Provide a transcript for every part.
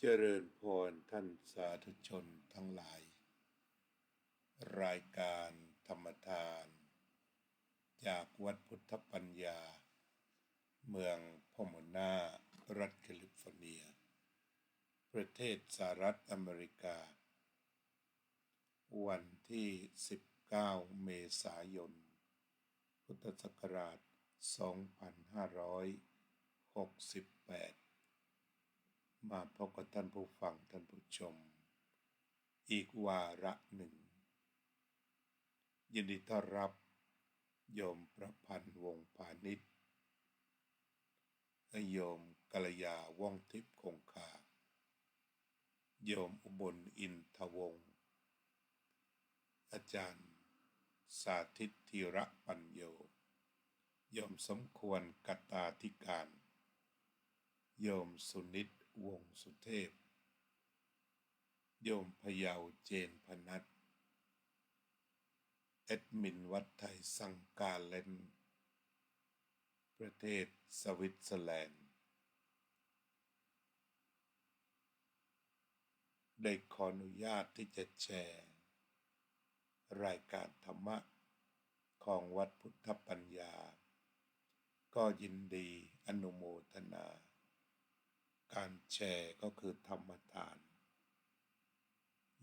เจริญพรท่านสาธุชนทั้งหลายรายการธรรมทานจากวัดพุทธปัญญาเมืองพอมอนารัฐแคลิฟอร์เนียประเทศสหรัฐอเมริกาวันที่19เมษายนพุทธศักราช2568มาพบกับท่านผู้ฟังท่านผู้ชมอีกวาระหนึ่งยินดีต้อนรับโยมประพันธ์วงศ์พาณิชย์โยมกัลยาว่องทิพย์คงคาโยมอุบลอินทวงศ์อาจารย์สาธิตธีระปัญโยโยมสมควรกัตตาธิการโยมสุนิตวงศ์สุเทพโยมพยาวเจนพนัสแอดมินวัดไทยสังกาเลนประเทศสวิตเซอร์แลนด์ได้ขออนุญาตที่จะแชร์รายการธรรมะของวัดพุทธปัญญาก็ยินดีอนุโมทนาการแชร์ก็คือธรรมทาน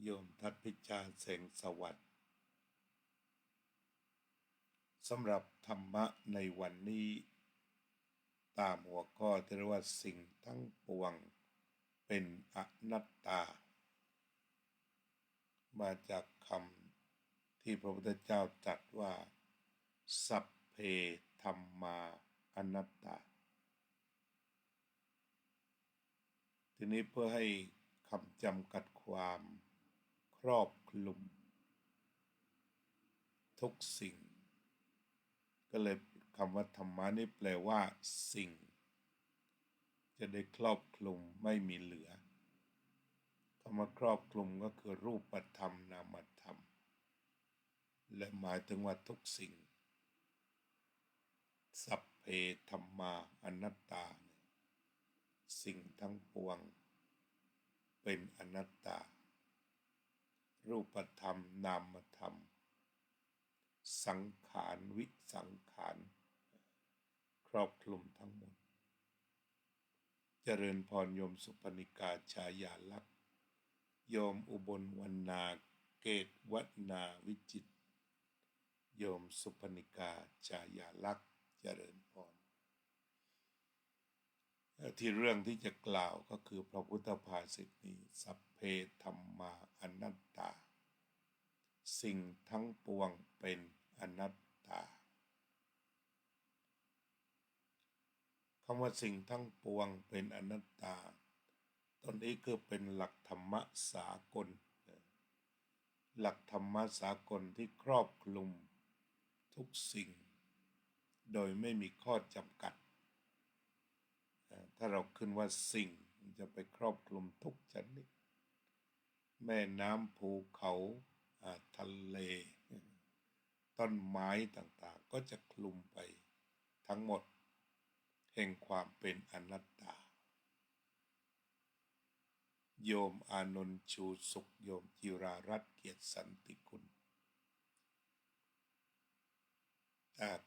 โยมทัดพิจารเสงสวัสดิ์สำหรับธรรมะในวันนี้ตามหัวข้อที่เรียกว่าสิ่งทั้งปวงเป็นอนัตตามาจากคำที่พระพุทธเจ้าตรัสว่าสัพเพธัมมาอนัตตาทีนี้เพื่อให้คำจำกัดความครอบคลุมทุกสิ่งก็เลยคำว่าธรรมะนี่แปลว่าสิ่งจะได้ครอบคลุมไม่มีเหลือคำว่าครอบคลุมก็คือรูปธรรมนามธรรมและหมายถึงว่าทุกสิ่งสัพเพธัมมาอนัตตาสิ่งทั้งปวงเป็นอนัตตารูปธรรมนามธรรมสังขารวิสังขารครอบคลุมทั้งหมดเจริญพรโยมสุพนิกาชายาลักษณ์โยมอุบลวรรณาเกตวัฒนาวิจิตรโยมสุพนิกาชายาลักษณ์เจริญพรที่เรื่องที่จะกล่าวก็คือพระพุทธภาษิตนี้สัพเพธัมมาอนัตตาสิ่งทั้งปวงเป็นอนัตตาคำว่าสิ่งทั้งปวงเป็นอนัตตาตอนนี้คือเป็นหลักธรรมะสากลหลักธรรมะสากลที่ครอบคลุมทุกสิ่งโดยไม่มีข้อจำกัดถ้าเราขึ้นว่าสิ่งมันจะไปครอบคลุมทุกชนิดแม่น้ำภูเขาทะเลต้นไม้ต่างๆก็จะคลุมไปทั้งหมดแห่งความเป็นอนัตตาโยมอานนท์ชูสุขโยมจิรารัตน์เกียรติสันติกุล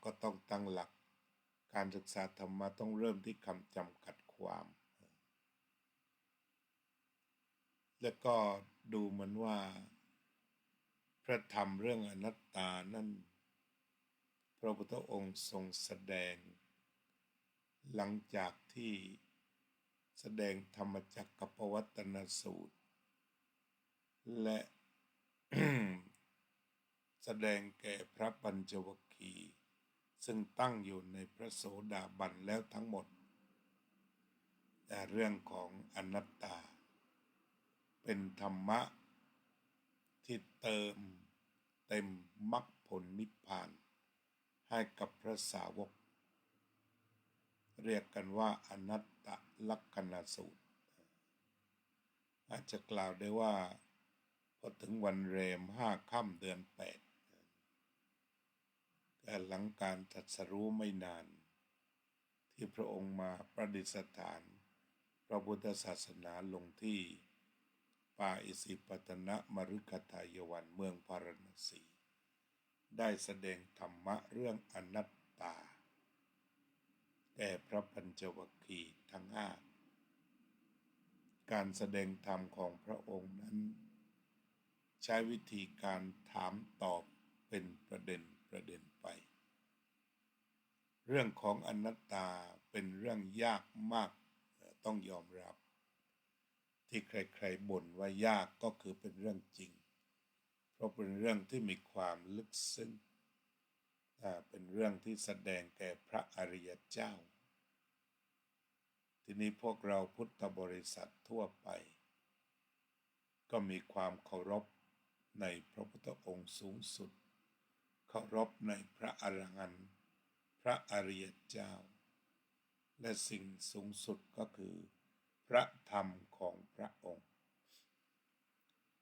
ก็ต้องตั้งหลักการศึกษาธรรมะต้องเริ่มที่คำจำกัดความแล้วก็ดูเหมือนว่าพระธรรมเรื่องอนัตตานั้นพระพุทธองค์ทรงแสดงหลังจากที่แสดงธรรมจักรกับปวัตตนสูตรและ แสดงแก่พระปัญจวัคคีย์ซึ่งตั้งอยู่ในพระโสดาบันแล้วทั้งหมดแต่เรื่องของอนัตตาเป็นธรรมะที่เติมเต็มมรรคผลนิพพานให้กับพระสาวกเรียกกันว่าอนัตตลักขณสูตรอาจจะกล่าวได้ว่าพอถึงวันแรม5 ค่ำเดือน 8หลังการตรัสรู้ไม่นานที่พระองค์มาประดิษฐานพ ระพุทธศาสนาลงที่ป่าอิสิปตนมฤคทายวันเมืองพาราณสีได้แสดงธรรมะเรื่องอนัตตาแก่พระปัญจวัคคีย์ทั้งห้าการแสดงธรรมของพระองค์นั้นใช้วิธีการถามตอบเป็นประเด็นไปเรื่องของอนัตตาเป็นเรื่องยากมากต้องยอมรับที่ใครๆบ่นว่ายากก็คือเป็นเรื่องจริงเพราะเป็นเรื่องที่มีความลึกซึ้งเป็นเรื่องที่แสดงแก่พระอริยเจ้าทีนี้พวกเราพุทธบริษัททั่วไปก็มีความเคารพในพระพุทธองค์สูงสุดเคารพในพระอรหันต์พระอริยเจ้าและสิ่งสูงสุดก็คือพระธรรมของพระองค์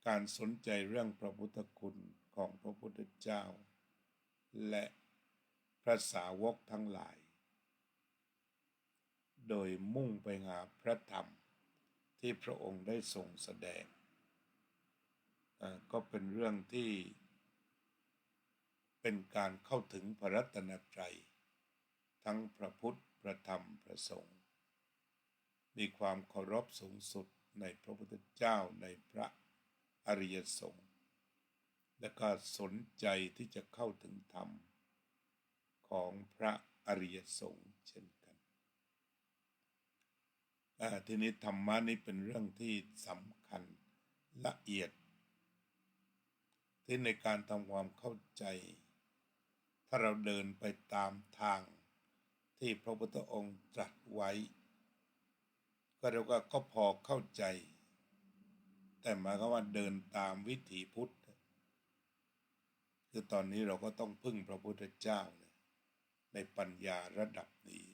การสนใจเรื่องพระพุทธคุณของพระพุทธเจ้าและพระสาวกทั้งหลายโดยมุ่งไปหาพระธรรมที่พระองค์ได้ทรงแสดงก็เป็นเรื่องที่เป็นการเข้าถึงพระรัตนตรัยทั้งพระพุทธพระธรรมพระสงฆ์มีความเคารพสูงสุดในพระพุทธเจ้าในพระอริยสงฆ์และก็สนใจที่จะเข้าถึงธรรมของพระอริยสงฆ์เช่นกันทีนี้ธรรมะนี้เป็นเรื่องที่สำคัญละเอียดที่ในการทำความเข้าใจถ้าเราเดินไปตามทางที่พระพุทธองค์ตรัสไว้ก็เรียกว่าก็พอเข้าใจแต่หมายความว่าเดินตามวิถีพุทธคือตอนนี้เราก็ต้องพึ่งพระพุทธเจ้าในปัญญาระดับนี้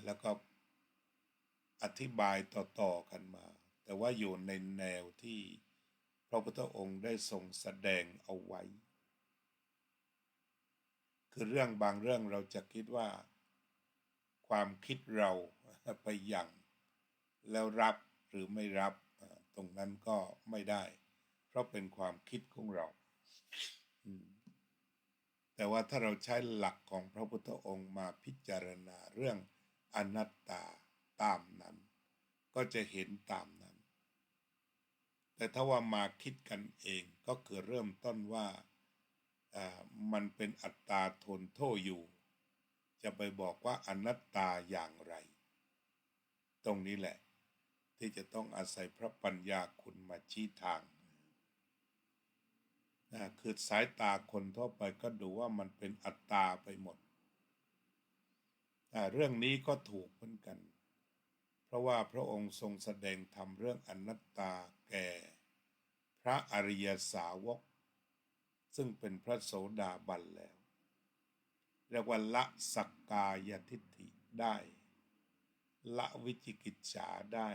แล้วก็อธิบายต่อกันมาแต่ว่าอยู่ในแนวที่พระพุทธองค์ได้ทรงแสดงเอาไว้คือเรื่องบางเรื่องเราจะคิดว่าความคิดเราไปอย่างแล้วรับหรือไม่รับตรงนั้นก็ไม่ได้เพราะเป็นความคิดของเราแต่ว่าถ้าเราใช้หลักของพระพุทธองค์มาพิจารณาเรื่องอนัตตาตามนั้นก็จะเห็นตามนั้นแต่ถ้าว่ามาคิดกันเองก็คือเริ่มต้นว่ามันเป็นอัตตาทนโทษอยู่จะไปบอกว่าอนัตตาอย่างไรตรงนี้แหละที่จะต้องอาศัยพระปัญญาคุณมาชี้ทางคือสายตาคนทั่วไปก็ดูว่ามันเป็นอัตตาไปหมดเรื่องนี้ก็ถูกเหมือนกันเพราะว่าพระองค์ทรงแสดงธรรมเรื่องอนัตตาแก่พระอริยสาวกซึ่งเป็นพระโสดาบันแล้วเรียกว่าละสักกายทิฏฐิได้ละวิจิกิจฉาได้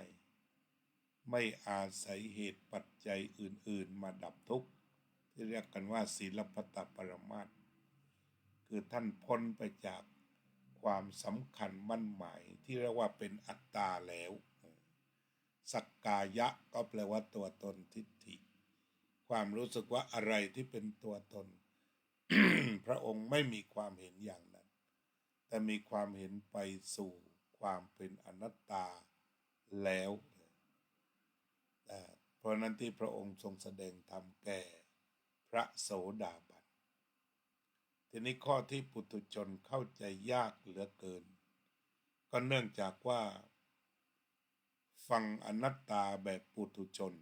ไม่อาศัยเหตุปัจจัยอื่นๆมาดับทุกข์ที่เรียกกันว่าศีลพัตตปรมาสน์คือท่านพ้นไปจากความสำคัญมั่นหมายที่เรียกว่าเป็นอัตตาแล้วสักกายะก็แปลว่าตัวตนทิฏฐิความรู้สึกว่าอะไรที่เป็นตัวตน พระองค์ไม่มีความเห็นอย่างนั้นแต่มีความเห็นไปสู่ความเป็นอนัตตาแล้วเพราะนั้นที่พระองค์ทรงแสดงธรรมแก่พระโสดาบันทีนี้ข้อที่ปุถุชนเข้าใจยากเหลือเกินก็เนื่องจากว่าฟังอนัตตาแบบปุถุชน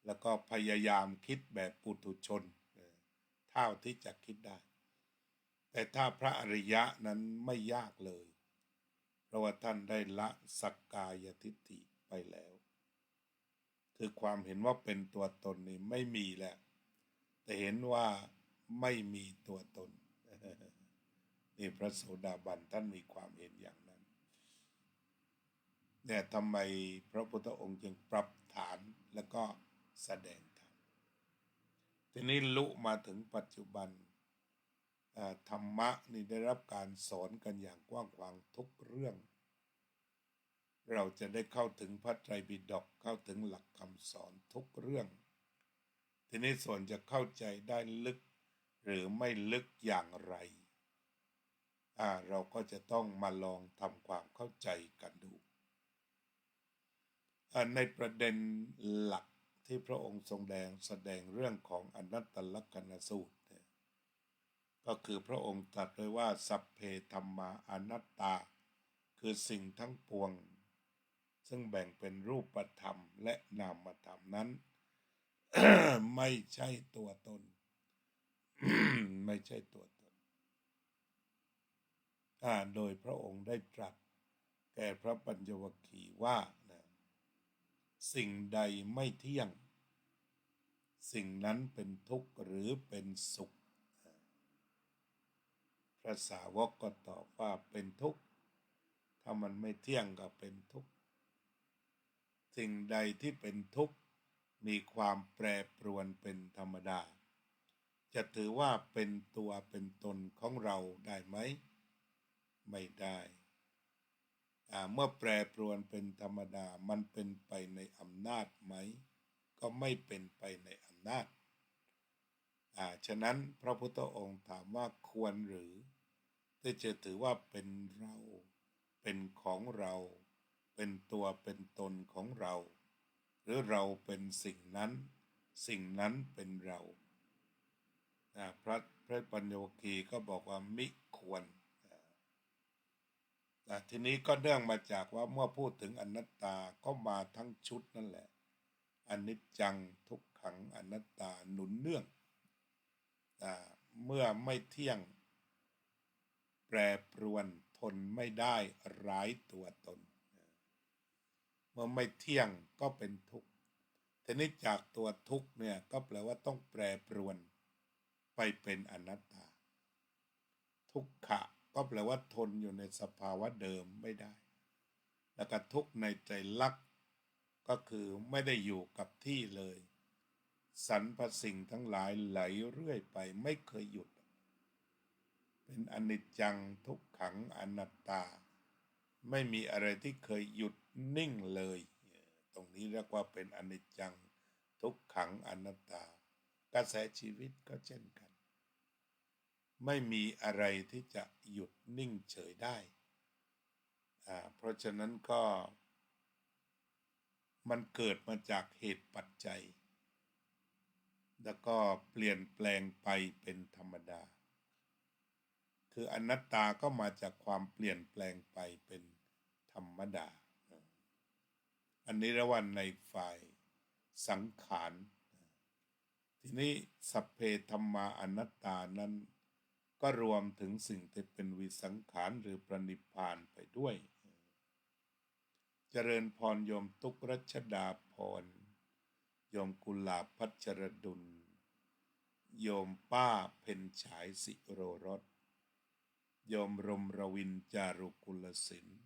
แล้วก็พยายามคิดแบบปุถุชนเท่าที่จะคิดได้แต่ถ้าพระอริยะนั้นไม่ยากเลยเพราะว่าท่านได้ละสักกายทิฏฐิไปแล้วคือความเห็นว่าเป็นตัวตนนี่ไม่มีแล้วแต่เห็นว่าไม่มีตัวตนนี่พระโสดาบันท่านมีความเห็นอย่างนั้นเนี่ยทำไมพระพุทธองค์จึงปรับฐานแล้วก็แสดงธรรมทีนี้ลุมาถึงปัจจุบัน ธรรมะนี่ได้รับการสอนกันอย่างกว้างขวางทุกเรื่องเราจะได้เข้าถึงพระไตรปิฎกเข้าถึงหลักคำสอนทุกเรื่องทีนี้ส่วนจะเข้าใจได้ลึกหรือไม่ลึกอย่างไรเราก็จะต้องมาลองทำความเข้าใจกันดูในประเด็นหลักที่พระองค์ทรงแสดงเรื่องของอนัตตลักษณสูตรก็คือพระองค์ตรัสไว้ว่าสัพเพธัมมาอนัตตาคือสิ่งทั้งปวงซึ่งแบ่งเป็นรูปธรรมและนามธรรมนั้น ไม่ใช่ตัวตน ไม่ใช่ตัวตนโดยพระองค์ได้ตรัสแก่พระปัญจวัคคีย์ว่าสิ่งใดไม่เที่ยงสิ่งนั้นเป็นทุกข์หรือเป็นสุขพระสาวกก็ตอบว่าเป็นทุกข์ถ้ามันไม่เที่ยงก็เป็นทุกข์สิ่งใดที่เป็นทุกข์มีความแปรปรวนเป็นธรรมดาจะถือว่าเป็นตัวเป็นตนของเราได้ไหมไม่ได้เมื่อแปรปรวนเป็นธรรมดามันเป็นไปในอำนาจไหมก็ไม่เป็นไปในอำนาจฉะนั้นพระพุทธองค์ถามว่าควรหรือที่จะถือว่าเป็นเราเป็นของเราเป็นตัวเป็นตนของเราหรือเราเป็นสิ่งนั้นสิ่งนั้นเป็นเราพระปัญญวคีก็บอกว่ามิควรทีนี้ก็เนื่องมาจากว่าเมื่อพูดถึงอนัตตาก็มาทั้งชุดนั่นแหละอนิจจังทุกขังอนัตตาหนุนเนื่องเมื่อไม่เที่ยงแปรปรวนทนไม่ได้ร้ายตัวตนเมื่อไม่เที่ยงก็เป็นทุกข์ทีนี้จากตัวทุกข์เนี่ยก็แปลว่าต้องแปรปรวนไปเป็นอนัตตาทุกขะก็แปลว่าทนอยู่ในสภาวะเดิมไม่ได้แล้วก็ทุกข์ในใจลักษณ์ก็คือไม่ได้อยู่กับที่เลยสรรพสิ่งทั้งหลายไหลเรื่อยไปไม่เคยหยุดเป็นอนิจจังทุกขังอนัตตาไม่มีอะไรที่เคยหยุดนิ่งเลยตรงนี้เรียกว่าเป็นอนิจจังทุกขังอนัตตากระแสชีวิตก็เช่นกันไม่มีอะไรที่จะหยุดนิ่งเฉยได้เพราะฉะนั้นก็มันเกิดมาจากเหตุปัจจัยแล้วก็เปลี่ยนแปลงไปเป็นธรรมดาคืออนัตตาก็มาจากความเปลี่ยนแปลงไปเป็นธรรมดาอันนี้เรียกว่าในฝ่ายสังขารทีนี้สัพเพธัมมาอนัตตานั้นก็รวมถึงสิ่งที่เป็นวิสังขารหรือปรินิพพานไปด้วยเจริญพรโยมตุกรัชดาพรโยมกุลาพัชรดุลโยมป้าเพ็ญฉายสิโรรสโยมรมรวินจารุกุลศิลป์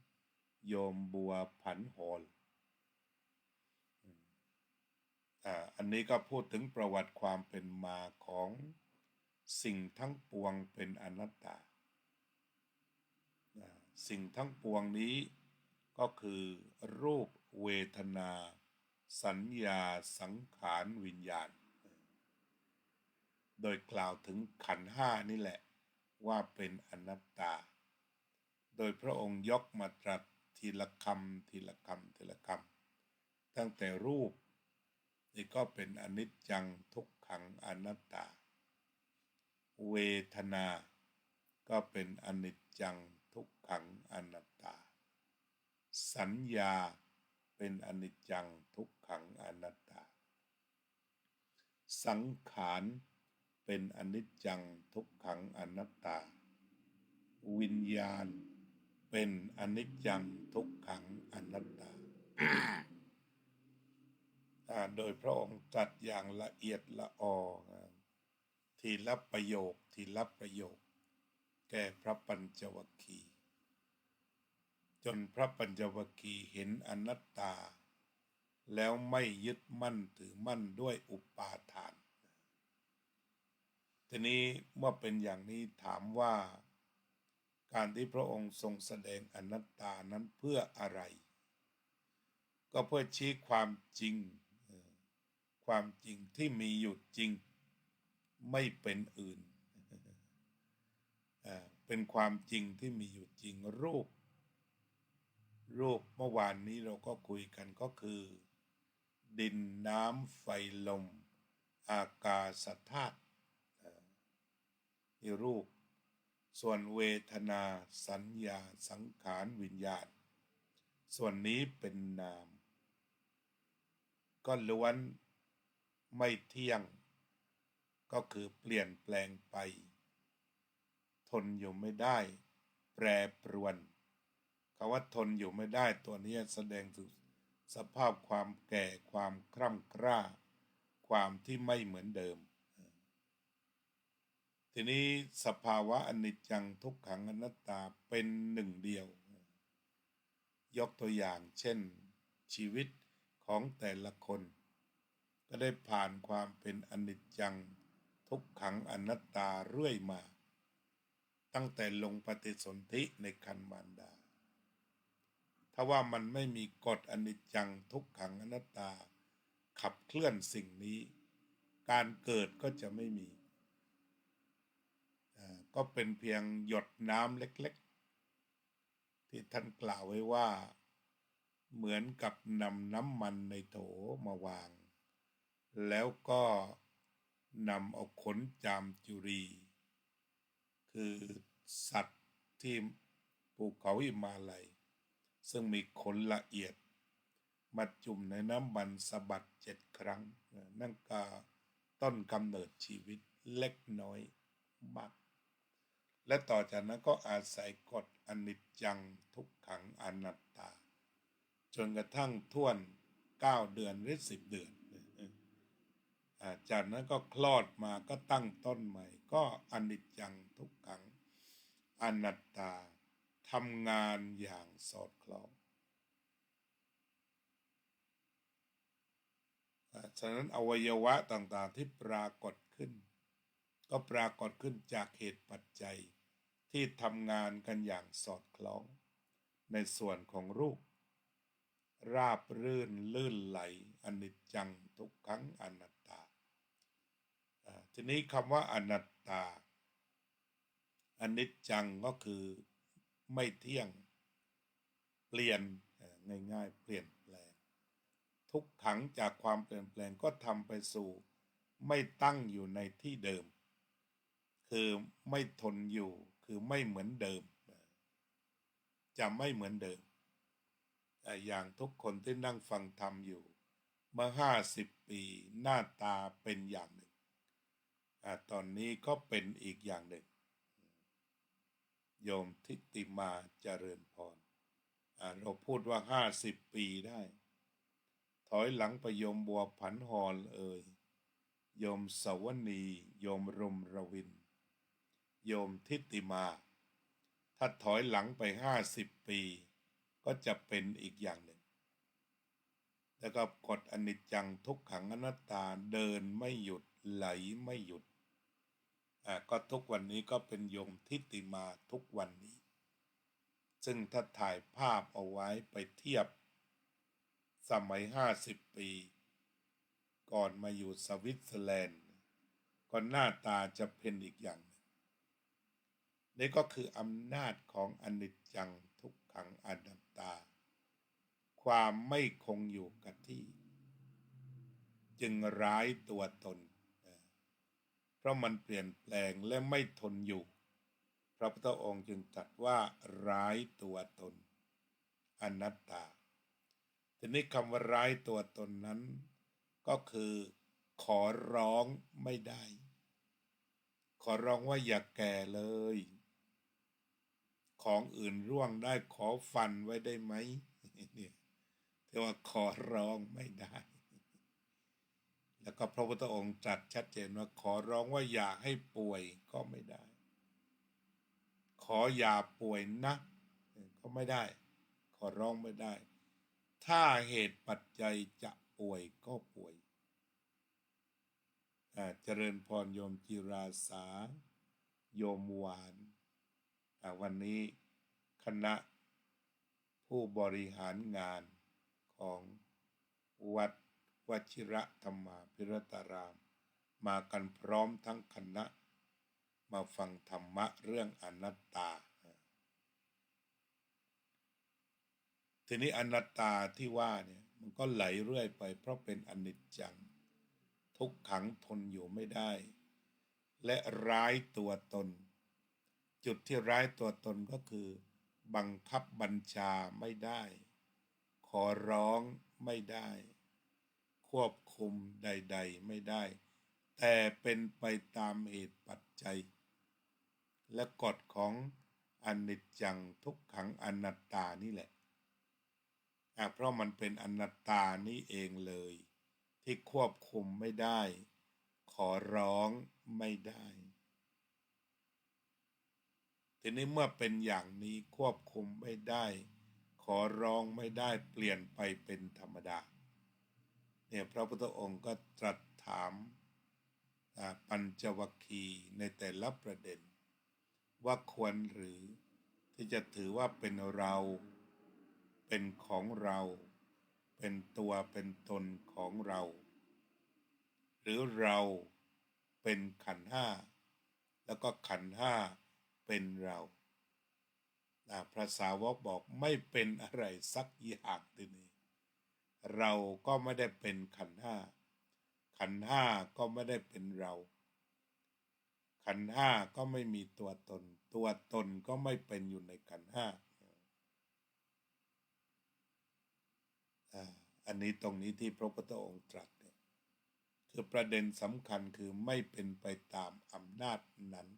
โยมบัวผันหอลอันนี้ก็พูดถึงประวัติความเป็นมาของสิ่งทั้งปวงเป็นอนัตตาสิ่งทั้งปวงนี้ก็คือรูปเวทนาสัญญาสังขารวิญญาณโดยกล่าวถึงขันธ์ห้านี่แหละว่าเป็นอนัตตาโดยพระองค์ยกมาตรัสทีละคำทีละคำทีละคำตั้งแต่รูปนี่ก็เป็นอนิจจังทุกขังอนัตตาเวทนาก็เป็นอนิจจังทุกขังอนัตตาสัญญาเป็นอนิจจังทุกขังอนัตตาสังขารเป็นอนิจจังทุกขังอนัตตาวิญญาณเป็นอนิจจังทุกขังอนัตตา โดยพระองค์ตรัสอย่างละเอียดละออทีละประโยคทีละประโยคแก่พระปัญจวัคคีย์จนพระปัญจวัคคีย์เห็นอนัตตาแล้วไม่ยึดมั่นถือมั่นด้วยอุปาทาน ทีนี้เมื่อเป็นอย่างนี้ถามว่าการที่พระองค์ทรงแสดงอนัตตานั้นเพื่ออะไรก็เพื่อชี้ความจริงความจริงที่มีอยู่จริงไม่เป็นอื่นเป็นความจริงที่มีอยู่จริงรูปเมื่อวานนี้เราก็คุยกันก็คือดินน้ำไฟลมอากาศธาตุนี่รูปส่วนเวทนาสัญญาสังขารวิญญาณส่วนนี้เป็นนามก็ล้วนไม่เที่ยงก็คือเปลี่ยนแปลงไปทนอยู่ไม่ได้แปรปรวนคำว่าทนอยู่ไม่ได้ตัวนี้แสดงถึงสภาพความแก่ความคร่ำคร่าความที่ไม่เหมือนเดิมทีนี้สภาวะอนิจจังทุกขังอนัตตาเป็นหนึ่งเดียวยกตัวอย่างเช่นชีวิตของแต่ละคนก็ได้ผ่านความเป็นอนิจจังทุกขังอนัตตาเรื่อยมาตั้งแต่ลงปฏิสนธิในครรภ์มารดาถ้าว่ามันไม่มีกฎอนิจจังทุกขังอนัตตาขับเคลื่อนสิ่งนี้การเกิดก็จะไม่มีก็เป็นเพียงหยดน้ำเล็กๆที่ท่านกล่าวไว้ว่าเหมือนกับนำน้ำมันในโถมาวางแล้วก็นำเอาขนจามจุรีคือสัตว์ที่ภูเขาหิมาลัยซึ่งมีขนละเอียดมาจุ่มในน้ำมันสะบัด7 ครั้งนั่นก็ต้นกำเนิดชีวิตเล็กน้อยมากและต่อจากนั้นก็อาศัยกฎอนิจจังทุกขังอนัตตาจนกระทั่งท่วน9 เดือนหรือ10 เดือนจากนั้นก็คลอดมาก็ตั้งต้นใหม่ก็อนิจจังทุกขังอนัตตาทำงานอย่างสอดคล้องฉะนั้นอวัยวะต่างๆที่ปรากฏขึ้นก็ปรากฏขึ้นจากเหตุปัจจัยที่ทำงานกันอย่างสอดคล้องในส่วนของรูปราบรื่นลื่นไหลอนิจจังทุกขังอนัตตาทีนี้คำว่าอนัตตาอนิจจังก็คือไม่เที่ยงเปลี่ยนง่ายๆเปลี่ยนแปลงทุกขังจากความเปลี่ยนแปลงก็ทำไปสู่ไม่ตั้งอยู่ในที่เดิมคือไม่ทนอยู่คือไม่เหมือนเดิมจะไม่เหมือนเดิมอย่างทุกคนที่นั่งฟังธรรมอยู่เมื่อ50 ปีหน้าตาเป็นอย่างหนึ่งตอนนี้ก็เป็นอีกอย่างหนึ่งโยมทิติมาเจริญพรเราพูดว่า50 ปีได้ถอยหลังไปโยมบัวผันหอนโยมสวนีโยมรมรวินโยมทิติมาถ้าถอยหลังไป50 ปีก็จะเป็นอีกอย่างหนึ่งแล้วก็กฎอนิจจังทุกขังอนัตตาเดินไม่หยุดไหลไม่หยุดก็ทุกวันนี้ก็เป็นโยมทิติมาทุกวันนี้ซึ่งถ้าถ่ายภาพเอาไว้ไปเทียบสมัย50 ปีก่อนมาอยู่สวิตเซอร์แลนด์ก็หน้าตาจะเป็นอีกอย่างหนึ่งนี่ก็คืออำนาจของอนิจจังทุกขังอนัตตาความไม่คงอยู่กับที่จึงร้ายตัวตนเพราะมันเปลี่ยนแปลงและไม่ทนอยู่พระพุทธองค์จึงตรัสว่าร้ายตัวตนอนัตตาทีนี้คำว่าร้ายตัวตนนั้นก็คือขอร้องไม่ได้ขอร้องว่าอย่าแก่เลยของอื่นร่วงได้ขอฟันไว้ได้ไหมเนี่ยแต่ว่าขอร้องไม่ได้แล้วก็พระพุทธองค์ตรัสชัดเจนว่าขอร้องว่าอย่าให้ป่วยก็ไม่ได้ขออย่าป่วยนะก็ไม่ได้ขอร้องไม่ได้ถ้าเหตุปัจจัยจะป่วยก็ป่วย เจริญพรโยมจิราสาโยมหวานวันนี้คณะผู้บริหารงานของวัดวชิระธรรมาภิรตารามมากันพร้อมทั้งคณะมาฟังธรรมะเรื่องอนัตตาทีนี้อนัตตาที่ว่าเนี่ยมันก็ไหลเรื่อยไปเพราะเป็นอนิจจังทุกขังทนอยู่ไม่ได้และร้ายตัวตนจุดที่ร้ายตัวตนก็คือบังคับบัญชาไม่ได้ขอร้องไม่ได้ควบคุมใดๆไม่ได้แต่เป็นไปตามเหตุปัจจัยและกฎของอนิจจังทุกขังอนัตตานี่แหละเพราะมันเป็นอนัตตานี่เองเลยที่ควบคุมไม่ได้ขอร้องไม่ได้ทีนี้เมื่อเป็นอย่างนี้ควบคุมไม่ได้ขอร้องไม่ได้เปลี่ยนไปเป็นธรรมดาเนี่ยพระพุทธองค์ก็ตรัสถามปัญจวัคคีย์ในแต่ละประเด็นว่าควรหรือที่จะถือว่าเป็นเราเป็นของเราเป็นตัวเป็นตนของเราหรือเราเป็นขันธ์ห้าแล้วก็ขันธ์ห้าเป็นเราพระสาวกบอกไม่เป็นอะไรสักอย่างทีนี้เราก็ไม่ได้เป็นขันธ์ห้าขันธ์ห้าก็ไม่ได้เป็นเราขันธ์ห้าก็ไม่มีตัวตนตัวตนก็ไม่เป็นอยู่ในขันธ์ห้าอันนี้ตรงนี้ที่พระพุทธองค์ตรัสเนี่ยคือประเด็นสำคัญคือไม่เป็นไปตามอำนาจนั้น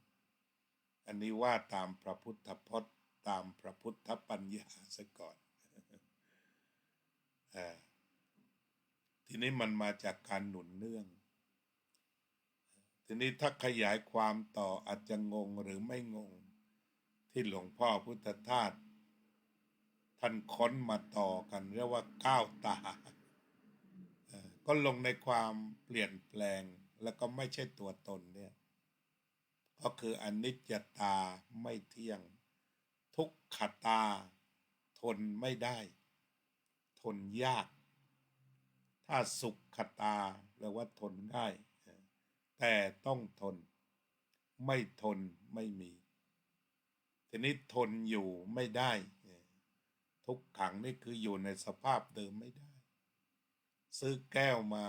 อันนี้ว่าตามพระพุทธพจน์ตามพระพุทธปัญญาซะก่อนทีนี้มันมาจากการหนุนเนื่องทีนี้ถ้าขยายความต่ออาจจะงงหรือไม่งงที่หลวงพ่อพุทธทาสท่านค้นมาต่อกันเรียกว่าก้าวตาก็ลงในความเปลี่ยนแปลงแล้วก็ไม่ใช่ตัวตนเนี่ยก็คืออนิจจตาไม่เที่ยงทุกขตาทนไม่ได้ทนยากถ้าสุขตาแปลว่าทนง่ายแต่ต้องทนไม่ทนไม่มีทีนี้ทนอยู่ไม่ได้ทุกขังนี่คืออยู่ในสภาพเดิมไม่ได้ซื้อแก้วมา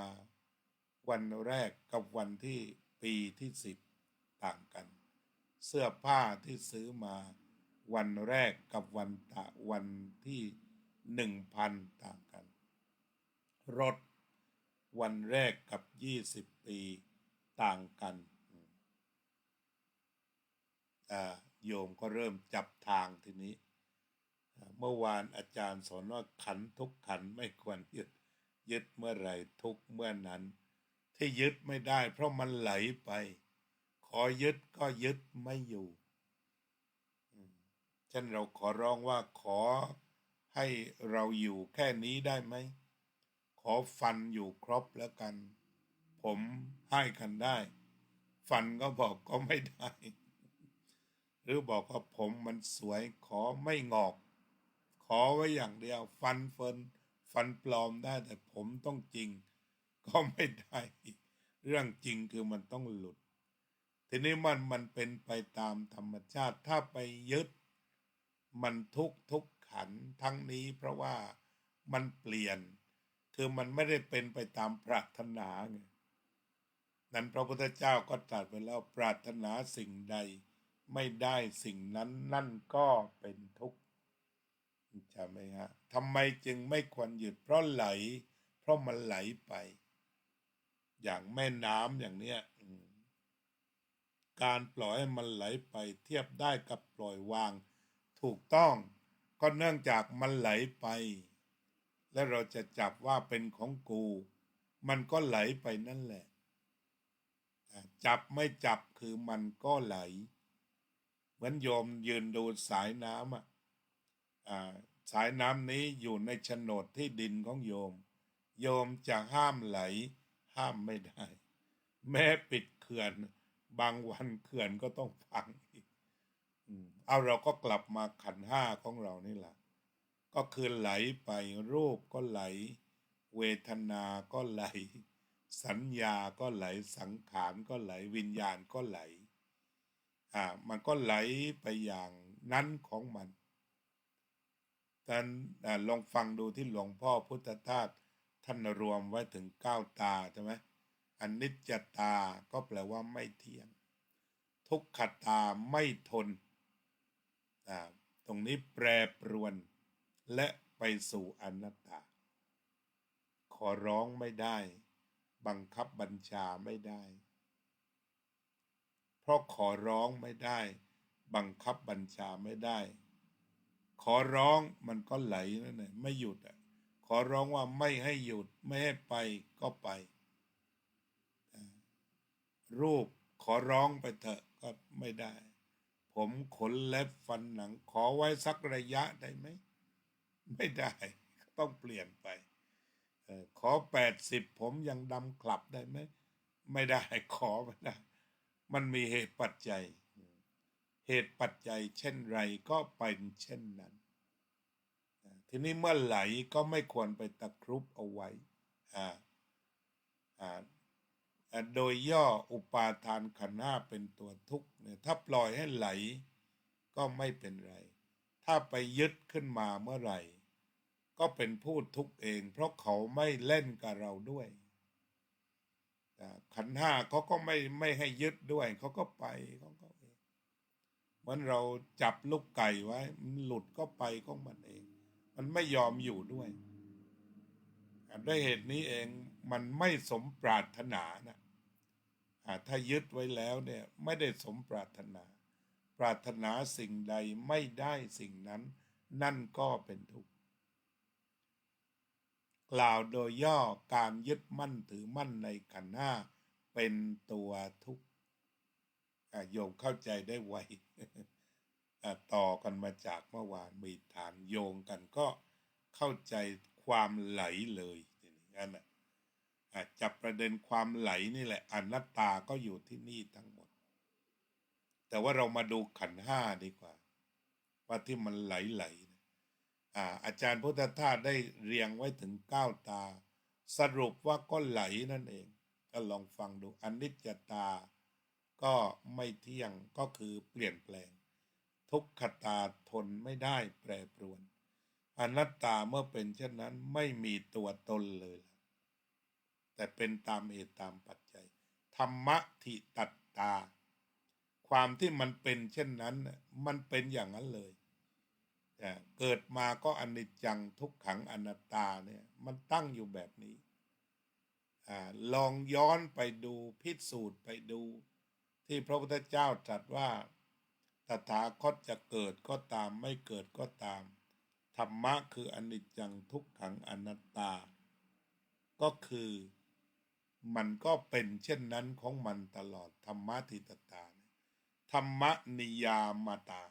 วันแรกกับวันที่ปีที่10ต่างกันเสื้อผ้าที่ซื้อมาวันแรกกับวันที่1,000ต่างกันรถวันแรกกับ20 ปีต่างกันโยมก็เริ่มจับทางทีนี้เมื่อวานอาจารย์สอนว่าขันธ์ทุกขันธ์ไม่ควรยึดเมื่อไหร่ทุกเมื่อนั้นที่ยึดไม่ได้เพราะมันไหลไปขอยึดก็ยึดไม่อยู่เช่นเราขอร้องว่าขอให้เราอยู่แค่นี้ได้ไหมขอฟันอยู่ครบแล้วกันผมให้กันได้ฟันก็บอกก็ไม่ได้หรือบอกว่าผมมันสวยขอไม่งอกขอไว้อย่างเดียวฟันเฟินฟันปลอมได้แต่ผมต้องจริงก็ไม่ได้เรื่องจริงคือมันต้องหลุดทีนี้มันเป็นไปตามธรรมชาติถ้าไปยึดมันทุกขันธ์ทั้งนี้เพราะว่ามันเปลี่ยนคือมันไม่ได้เป็นไปตามปรารถนาไงนั้นพระพุทธเจ้าก็ตรัสไว้แล้วปรารถนาสิ่งใดไม่ได้สิ่งนั้นนั่นก็เป็นทุกข์ใช่ไหมฮะทำไมจึงไม่ควรหยุดเพราะไหลเพราะมันไหลไปอย่างแม่น้ำอย่างเนี้ยการปล่อยให้มันไหลไปเทียบได้กับปล่อยวางถูกต้องก็เนื่องจากมันไหลไปและเราจะจับว่าเป็นของกูมันก็ไหลไปนั่นแหละจับไม่จับคือมันก็ไหลเหมือนโยมยืนดูสายน้ำสายน้ำนี้อยู่ในโฉนดที่ดินของโยมจะห้ามไหลห้ามไม่ได้ แม้ปิดเขื่อนบางวันเขื่อนก็ต้องพังอีกเอาเราก็กลับมาขันธ์ห้าของเรานี่แหละก็คือไหลไปรูปก็ไหลเวทนาก็ไหลสัญญาก็ไหลสังขารก็ไหลวิญญาณก็ไหลมันก็ไหลไปอย่างนั้นของมันท่านลองฟังดูที่หลวงพ่อพุทธทาสท่านรวมไว้ถึง9 ตาใช่ไหมอนิจจตาก็แปลว่าไม่เที่ยงทุกขตาไม่ทนตรงนี้แปรปรวนและไปสู่อนัตตาขอร้องไม่ได้บังคับบัญชาไม่ได้เพราะขอร้องไม่ได้บังคับบัญชาไม่ได้ขอร้องมันก็ไหลนั่นแหละไม่หยุดขอร้องว่าไม่ให้หยุดไม่ให้ไปก็ไปรูปขอร้องไปเถอะก็ไม่ได้ผมขนเล็บฟันหนังขอไว้สักระยะได้ไหมไม่ได้ต้องเปลี่ยนไปขอ80ผมยังดำกลับได้ไหมไม่ได้ขอไม่ได้มันมีเหตุปัจจัยเหตุปัจจัยเช่นไรก็เป็นเช่นนั้นทีนี้เมื่อไหลก็ไม่ควรไปตะครุบเอาไว้โดยย่ออุปาทานขันธ์ห้าเป็นตัวทุกข์เนี่ยถ้าปล่อยให้ไหลก็ไม่เป็นไรถ้าไปยึดขึ้นมาเมื่อไหร่ก็เป็นผู้ทุกข์เองเพราะเขาไม่เล่นกับเราด้วยขันธ์ห้าเขาก็ไม่ให้ยึดด้วยเขาก็ไปของเขาเองเหมือนเราจับลูกไก่ไว้มันหลุดก็ไปของมันเองมันไม่ยอมอยู่ด้วยด้วยเหตุนี้เองมันไม่สมปรารถนานะถ้ายึดไว้แล้วเนี่ยไม่ได้สมปรารถนาปรารถนาสิ่งใดไม่ได้สิ่งนั้นนั่นก็เป็นทุกข์กล่าวโดยย่อการยึดมั่นถือมั่นในขันธ์ห้าเป็นตัวทุกข์โยมเข้าใจได้ไวต่อกันมาจากเมื่อวานมีฐานโยงกันก็เข้าใจความไหลเลยอย่างนั้นจับประเด็นความไหลนี่แหละอนัตตาก็อยู่ที่นี่ทั้งหมดแต่ว่าเรามาดูขันธ์ห้าดีกว่าว่าที่มันไหลอาจารย์พุทธทาสได้เรียงไว้ถึง9 ตาสรุปว่าก็ไหลนั่นเองก็ลองฟังดูอนิจจตาก็ไม่เที่ยงก็คือเปลี่ยนแปลงทุกขตาทนไม่ได้แปรปรวนอนัตตาเมื่อเป็นเช่นนั้นไม่มีตัวตนเลยแต่เป็นตามเหตุตามปัจจัยธรรมะทิตัตตาความที่มันเป็นเช่นนั้นมันเป็นอย่างนั้นเลยเกิดมาก็อนิจจังทุกขังอนัตตาเนี่ยมันตั้งอยู่แบบนี้ลองย้อนไปดูพิสูจน์ไปดูที่พระพุทธเจ้าตรัสว่าตถาคตจะเกิดก็ตามไม่เกิดก็ตามธรรมะคืออนิจจังทุกขังอนัตตาก็คือมันก็เป็นเช่นนั้นของมันตลอดธรรมะทิตตาธรรมนิยามตา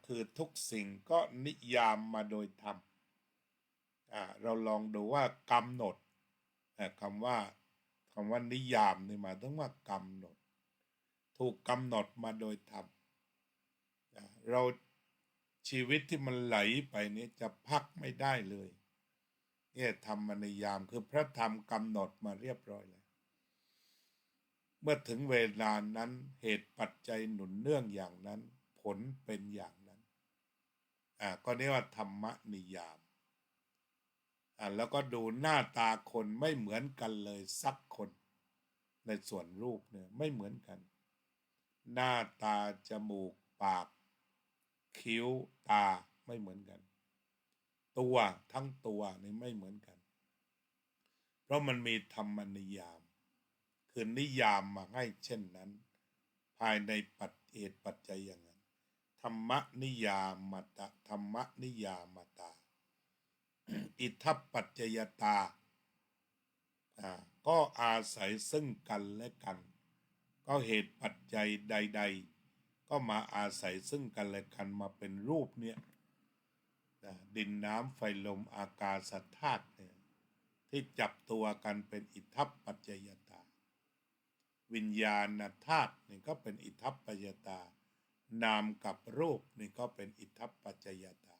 คือทุกสิ่งก็นิยามมาโดยธรรมเราลองดูว่ากำหนดคำว่านิยามนี่หมายถึงว่ากำหนดถูกกำหนดมาโดยธรรมเราชีวิตที่มันไหลไปนี้จะพักไม่ได้เลยเนี่ยธรรมนิยามคือพระธรรมกำหนดมาเรียบร้อยแล้วเมื่อถึงเวลานั้นเหตุปัจจัยหนุนเนื่องอย่างนั้นผลเป็นอย่างนั้นก็เรียกว่าธรรมนิยามแล้วก็ดูหน้าตาคนไม่เหมือนกันเลยสักคนในส่วนรูปเนี่ยไม่เหมือนกันหน้าตาจมูกปากคิ้วตาไม่เหมือนกันตัวทั้งตัวนี่ไม่เหมือนกันเพราะมันมีธรรมนิยามคือนิยามมาให้เช่นนั้นภายในปัจเหตุปัจจัยอย่างนั้นธรรมนิยามตะธรรมนิยามตาอิทัปปัจจยตาก็อาศัยซึ่งกันและกันก็เหตุปัจจัยใดๆก็มาอาศัยซึ่งกันและกันมาเป็นรูปเนี่ยดินน้ำไฟลมอากาศธาตุเนี่ยที่จับตัวกันเป็นอิทัปปัจจยตา วิญญาณธาตุนี่ก็เป็นอิทัปปัจจตานามกับรูปนี่ก็เป็นอิทัปปัจจยตา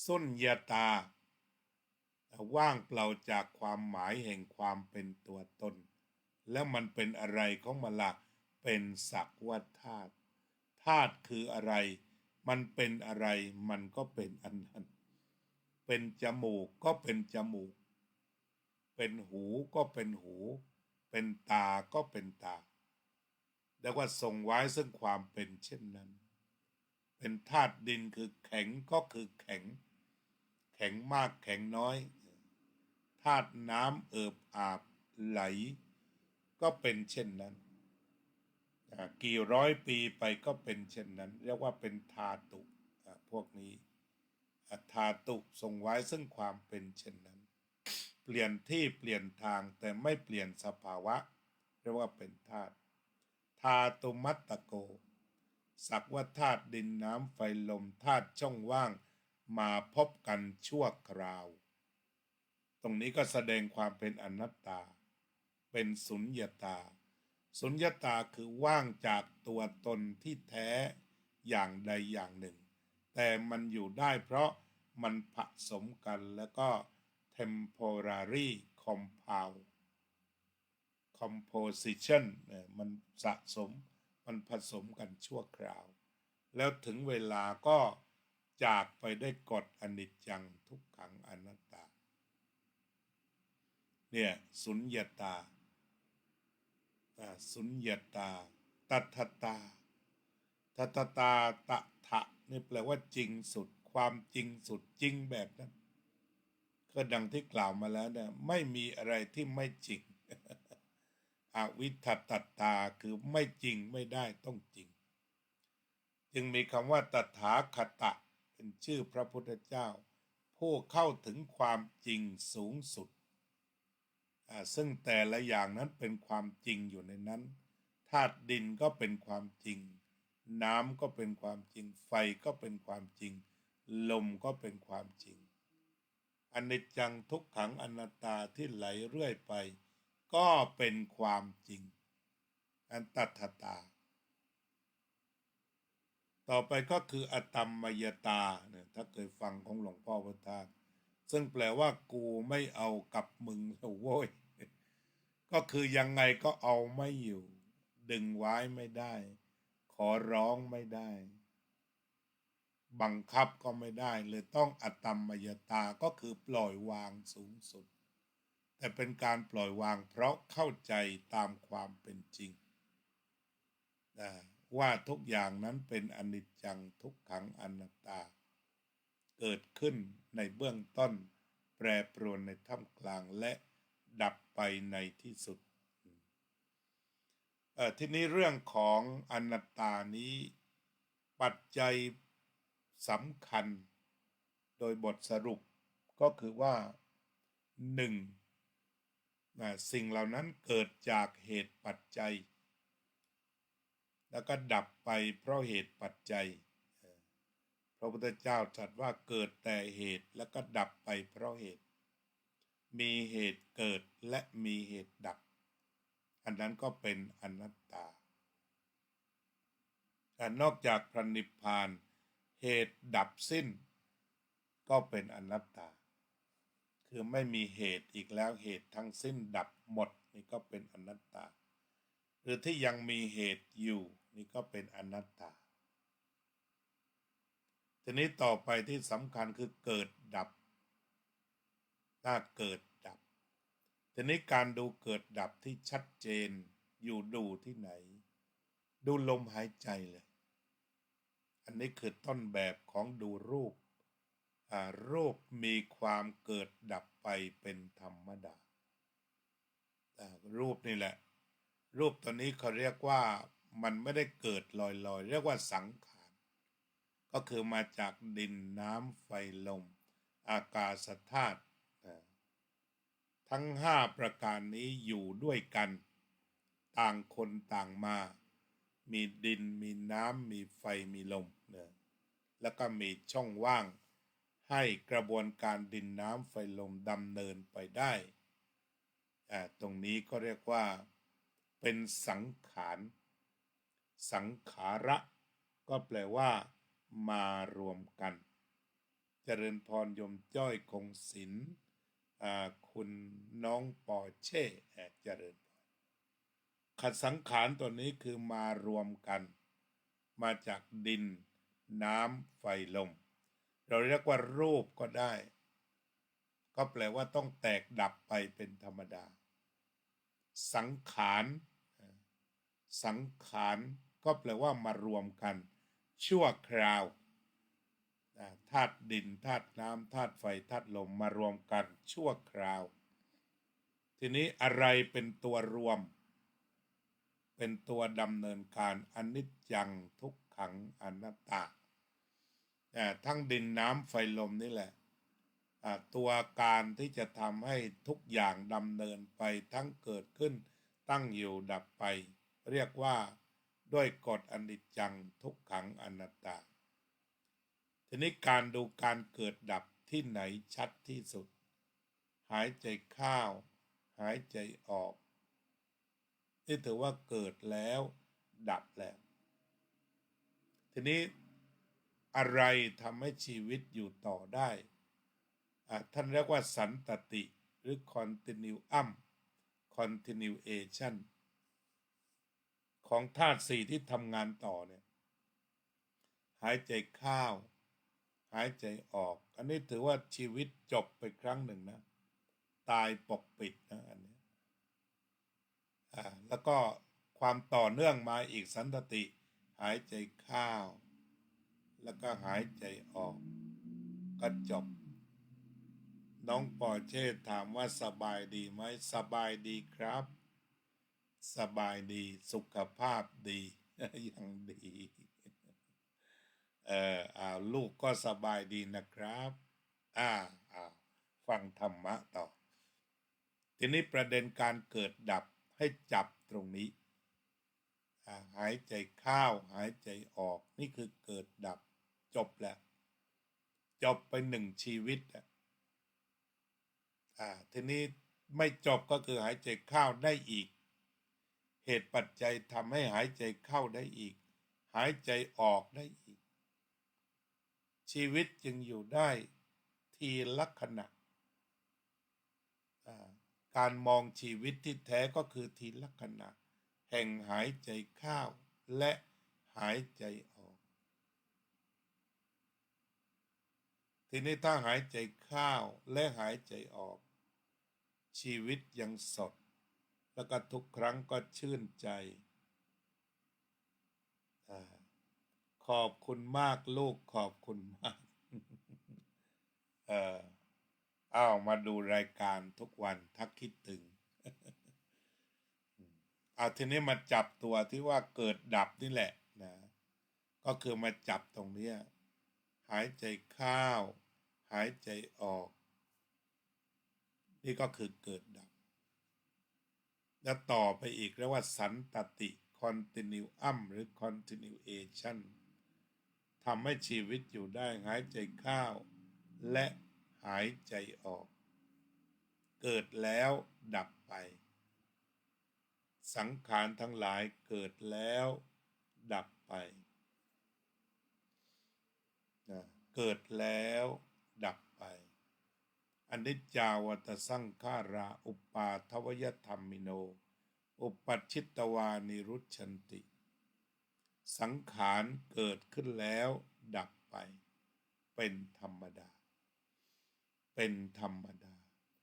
สุญญตาว่างเปล่าจากความหมายแห่งความเป็นตัวตนแล้วมันเป็นอะไรของมันล่ะเป็นสักว่าธาตุธาตุคืออะไรมันเป็นอะไรมันก็เป็นอันนั้นเป็นจมูกก็เป็นจมูกเป็นหูก็เป็นหูเป็นตาก็เป็นตาแล้วว่าทรงไว้ซึ่งความเป็นเช่นนั้นเป็นธาตุดินคือแข็งก็คือแข็งแข็งมากแข็งน้อยธาตุน้ำเอิบอาบไหลก็เป็นเช่นนั้นกี่ร้อยปีไปก็เป็นเช่นนั้นเรียกว่าเป็นธาตุพวกนี้ธาตุทรงไว้ซึ่งความเป็นเช่นนั้นเปลี่ยนที่เปลี่ยนทางแต่ไม่เปลี่ยนสภาวะเรียกว่าเป็นธาตุธาตุมัตตโกสักว่าธาตุดินน้ำไฟลมธาตุช่องว่างมาพบกันชั่วคราวตรงนี้ก็แสดงความเป็นอนัตตาเป็นสุญญตาสุญญตาคือว่างจากตัวตนที่แท้อย่างใดอย่างหนึ่งแต่มันอยู่ได้เพราะมันผสมกันแล้วก็ temporary compound composition มันสะสมมันผสมกันชั่วคราวแล้วถึงเวลาก็จากไปได้กฎอนิจจังทุกขังอนัตตาเนี่ยสุญญตาสุญญตาตัทตาทัตตาตะทะนี่แปลว่าจริงสุดความจริงสุดจริงแบบนั้นก็ดังที่กล่าวมาแล้วเนี่ยไม่มีอะไรที่ไม่จริงอวิทัตตตาคือไม่จริงไม่ได้ต้องจริงจึงมีคำว่าตถาคตะเป็นชื่อพระพุทธเจ้าผู้เข้าถึงความจริงสูงสุดซึ่งแต่ละอย่างนั้นเป็นความจริงอยู่ในนั้นธาตุดินก็เป็นความจริงน้ำก็เป็นความจริงไฟก็เป็นความจริงลมก็เป็นความจริงอนิจจังทุกขังอนัตตาที่ไหลเรื่อยไปก็เป็นความจริงอันตัทตาต่อไปก็คืออตัมมยตาเนี่ยถ้าเคยฟังของหลวงพ่อพุทธาซึ่งแปลว่ากูไม่เอากับมึงโว้ยก็คือยังไงก็เอาไม่อยู่ดึงไว้ไม่ได้ขอร้องไม่ได้บังคับก็ไม่ได้เลยต้องอตัมมยตาก็คือปล่อยวางสูงสุดแต่เป็นการปล่อยวางเพราะเข้าใจตามความเป็นจริงว่าทุกอย่างนั้นเป็นอนิจจังทุกขังอนัตตาเกิดขึ้นในเบื้องต้นแปรปรวนในท่ามกลางและดับไปในที่สุดทีนี้เรื่องของอนัตตานี้ปัจจัยสำคัญโดยบทสรุปก็คือว่าหนึ่งสิ่งเหล่านั้นเกิดจากเหตุปัจจัยแล้วก็ดับไปเพราะเหตุปัจจัยพระพุทธเจ้าตรัสว่าเกิดแต่เหตุแล้วก็ดับไปเพราะเหตุมีเหตุเกิดและมีเหตุดับอันนั้นก็เป็นอนัตตานอกจากพระนิพพานเหตุดับสิ้นก็เป็นอนัตตาคือไม่มีเหตุอีกแล้วเหตุทั้งสิ้นดับหมดนี่ก็เป็นอนัตตาหรือที่ยังมีเหตุอยู่นี่ก็เป็นอนัตตาทีนี้ต่อไปที่สำคัญคือเกิดดับถ้าเกิดดับทีนี้การดูเกิดดับที่ชัดเจนอยู่ดูที่ไหนดูลมหายใจเลยอันนี้คือต้นแบบของดูรูปรูปมีความเกิดดับไปเป็นธรรมดารูปนี่แหละรูปตัวนี้เขาเรียกว่ามันไม่ได้เกิดลอยๆเรียกว่าสังขารก็คือมาจากดินน้ำไฟลมอากาศธาตุทั้งห้าประการนี้อยู่ด้วยกันต่างคนต่างมามีดินมีน้ำมีไฟมีลมแล้วก็มีช่องว่างให้กระบวนการดินน้ำไฟลมดำเนินไปได้ตรงนี้ก็เรียกว่า เป็นสังขารสังขาระก็แปลว่ามารวมกันเจริญพรยมจ้อยคงศิลป์คุณน้องปอเช่เจริญพรขัดสังขารตัวนี้คือมารวมกันมาจากดินน้ำไฟลมเราเรียกว่ารูปก็ได้ก็แปลว่าต้องแตกดับไปเป็นธรรมดาสังขารสังขารก็แปลว่ามารวมกันชั่วคราวธาตุดินธาตุน้ำธาตุไฟธาตุลมมารวมกันชั่วคราวทีนี้อะไรเป็นตัวรวมเป็นตัวดำเนินการอนิจจังทุกขังอนัตตาทั้งดินน้ำไฟลมนี่แหละตัวการที่จะทำให้ทุกอย่างดำเนินไปทั้งเกิดขึ้นตั้งอยู่ดับไปเรียกว่าด้วยกฎอนิจจังทุกขังอนัตตาทีนี้การดูการเกิดดับที่ไหนชัดที่สุดหายใจเข้าหายใจออกนี่ถือว่าเกิดแล้วดับแล้วทีนี้อะไรทำให้ชีวิตอยู่ต่อได้ท่านเรียกว่าสันตติหรือ continuum continuation ของธาตุสี่ที่ทำงานต่อเนี่ยหายใจเข้าหายใจออกอันนี้ถือว่าชีวิตจบไปครั้งหนึ่งนะตายปกปิดนะอันนี้แล้วก็ความต่อเนื่องมาอีกสันตติหายใจเข้าแล้วก็หายใจออกก็จบน้องปอเช่ถามว่าสบายดีไหมสบายดีครับสบายดีสุขภาพดียังดีลูกก็สบายดีนะครับอ่าฟังธรรมะต่อทีนี้ประเด็นการเกิดดับให้จับตรงนี้หายใจเข้าหายใจออกนี่คือเกิดดับจบแล้วจบไปหนึ่งชีวิตทีนี้ไม่จบก็คือหายใจเข้าได้อีกเหตุปัจจัยทำให้หายใจเข้าได้อีกหายใจออกได้อีกชีวิตจึงอยู่ได้ทีละขณะการมองชีวิตที่แท้ก็คือทีละขณะแห่งหายใจเข้าและหายใจออกทีนี้ถ้าหายใจเข้าและหายใจออกชีวิตยังสดแล้วก็ทุกครั้งก็ชื่นใจขอบคุณมากลูกขอบคุณมากมาดูรายการทุกวันทักคิดถึงทีนี้มาจับตัวที่ว่าเกิดดับนี่แหละนะก็คือมาจับตรงนี้หายใจเข้าหายใจออกนี่ก็คือเกิดดับแล้วต่อไปอีกเรียกว่าสันตติ continuum หรือ continuation ทำให้ชีวิตอยู่ได้หายใจเข้าและหายใจออกเกิดแล้วดับไปสังขารทั้งหลายเกิดแล้วดับไปเกิดแล้วดับไปอนิจจาวัตสังขาราอุปาทวยธรรมิโนอุปัชชิตวานิรุชชันติสังขารเกิดขึ้นแล้วดับไปเป็นธรรมดาเป็นธรรมดา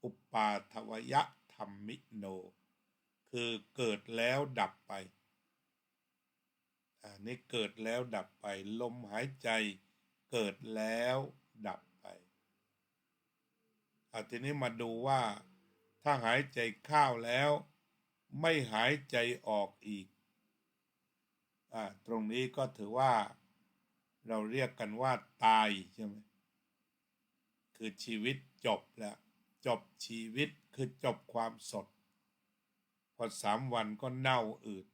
อุปาทวยธรรมิโนคือเกิดแล้วดับไปนี่เกิดแล้วดับไปลมหายใจเกิดแล้วดับไปทีนี้มาดูว่าถ้าหายใจเข้าแล้วไม่หายใจออกอีกตรงนี้ก็ถือว่าเราเรียกกันว่าตายใช่ไหมคือชีวิตจบแล้วจบชีวิตคือจบความสดพอ3 วันก็เน่าอืด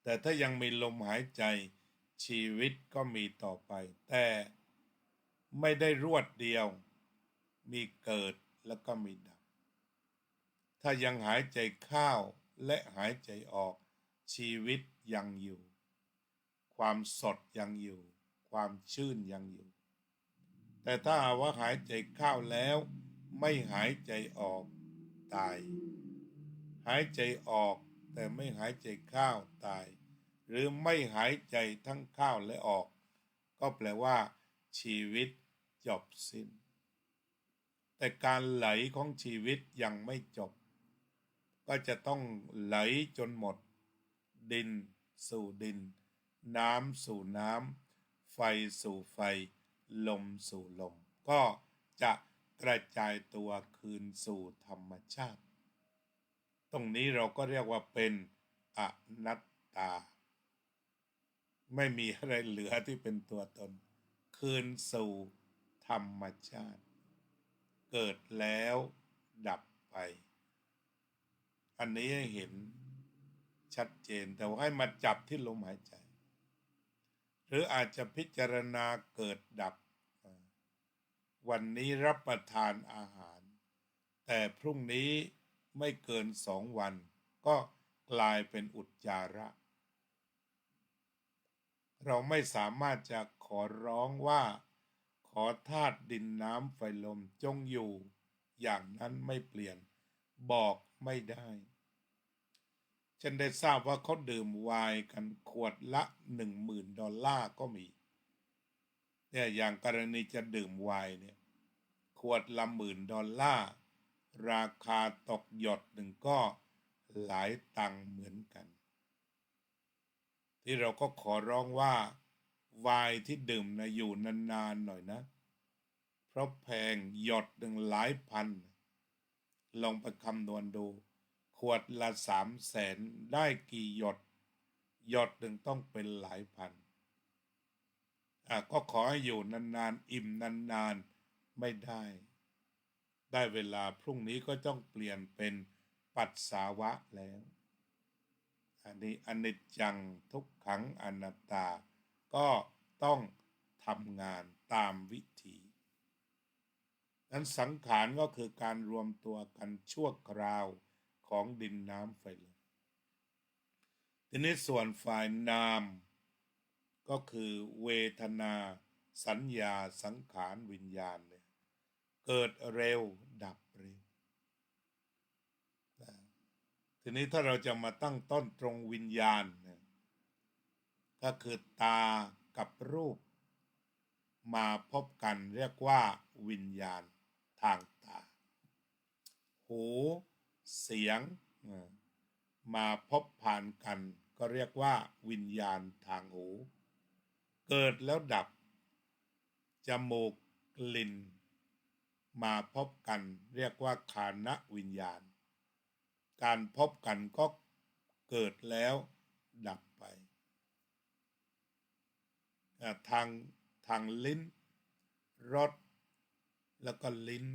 แต่ถ้ายังมีลมหายใจชีวิตก็มีต่อไปแต่ไม่ได้รวดเดียวมีเกิดแล้วก็มีดับถ้ายังหายใจเข้า และหายใจออกชีวิตยังอยู่ความสดยังอยู่ความชื่นยังอยู่แต่ถ้าว่าหายใจเข้าแล้วไม่หายใจออกตายหายใจออกแต่ไม่หายใจเข้าตายหรือไม่หายใจทั้งเข้าและออกก็แปลว่าชีวิตจบสิ้นแต่การไหลของชีวิตยังไม่จบก็จะต้องไหลจนหมดดินสู่ดินน้ำสู่น้ำไฟสู่ไฟลมสู่ลมก็จะกระจายตัวคืนสู่ธรรมชาติตรงนี้เราก็เรียกว่าเป็นอนัตตาไม่มีอะไรเหลือที่เป็นตัวตนคืนสู่ธรรมชาติเกิดแล้วดับไปอันนี้ให้เห็นชัดเจนแต่ว่าให้มาจับที่ลมหายใจหรืออาจจะพิจารณาเกิดดับวันนี้รับประทานอาหารแต่พรุ่งนี้ไม่เกิน2 วันก็กลายเป็นอุจจาระเราไม่สามารถจะขอร้องว่าขอธาตุดินน้ำไฟลมจงอยู่อย่างนั้นไม่เปลี่ยนบอกไม่ได้ฉันได้ทราบว่าเขาดื่มไวน์กันขวดละ$10,000ก็มีเนี่ยอย่างกรณีจะดื่มไวน์เนี่ยขวดละ$10,000ราคาตกหยดหนึ่งก็หลายตังค์เหมือนกันที่เราก็ขอร้องว่าไวน์ที่ดื่มนะอยู่นานๆหน่อยนะเพราะแพงหยดหนึ่งหลายพันลองไปคำนวณดูขวดละ300,000ได้กี่หยดหยดหนึ่งต้องเป็นหลายพันก็ขอให้อยู่นานๆอิ่มนานๆไม่ได้เวลาพรุ่งนี้ก็ต้องเปลี่ยนเป็นปัสสาวะแล้วอันนี้อนิจจังทุกขังอนัตตาก็ต้องทำงานตามวิธีนั้นสังขารก็คือการรวมตัวกันชั่วคราวของดินน้ำไฟลมทีนี้ส่วนฝ่ายนามก็คือเวทนาสัญญาสังขารวิญญาณเนี่ยเกิดเร็วดับเร็วทีนี้ถ้าเราจะมาตั้งต้นตรงวิญญาณเนี่ยก็คือตากับรูปมาพบกันเรียกว่าวิญญาณทางตาหูเสียงมาพบผ่านกันก็เรียกว่าวิญญาณทางหูเกิดแล้วดับจมูกกลิ่นมาพบกันเรียกว่าฆานวิญญาณการพบกันก็เกิดแล้วดับไปทางลิ้นรสแล้วก็ลิ้น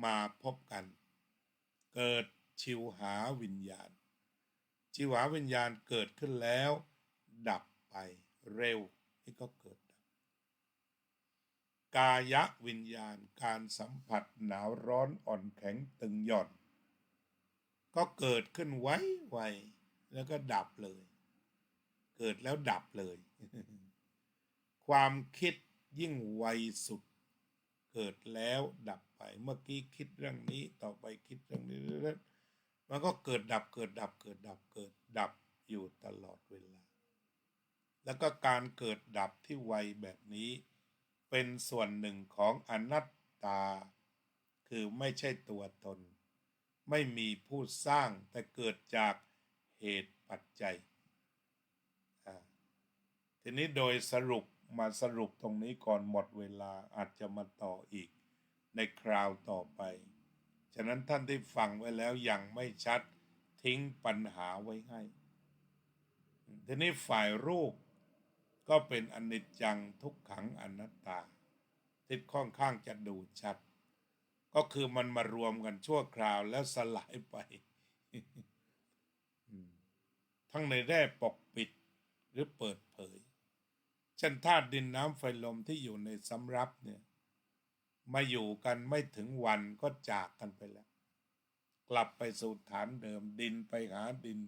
มาพบกันเกิดชิวหาวิญญาณชิวหาวิญญาณเกิดขึ้นแล้วดับไปเร็วนี่ก็เกิดดับกายวิญญาณการสัมผัสหนาวร้อนอ่อนแข็งตึงหย่อนก็เกิดขึ้นไวแล้วก็ดับเลยเกิดแล้วดับเลย ความคิดยิ่งไวสุดเกิดแล้วดับไปเมื่อกี้คิดเรื่องนี้ต่อไปคิดเรื่องนี้มันก็เกิดดับเกิดดับเกิดดับเกิดดับอยู่ตลอดเวลาแล้วก็การเกิดดับที่ไวแบบนี้เป็นส่วนหนึ่งของอนัตตาคือไม่ใช่ตัวตนไม่มีผู้สร้างแต่เกิดจากเหตุปัจจัยทีนี้โดยสรุปมาสรุปตรงนี้ก่อนหมดเวลาอาจจะมาต่ออีกในคราวต่อไปฉะนั้นท่านที่ฟังไว้แล้วยังไม่ชัดทิ้งปัญหาไว้ให้ทีนี้ฝ่ายรูปก็เป็นอนิจจังทุกขังอนัตตาที่ค่อนข้างจะดูชัดก็คือมันมารวมกันชั่วคราวแล้วสลายไป ทั้งในแร่ปกปิดหรือเปิดเผยเช่นธาตุดินน้ำไฟลมที่อยู่ในสำรับเนี่ยมาอยู่กันไม่ถึงวันก็จากกันไปแล้ว กลับไปสู่ฐานเดิมดินไปหาดิน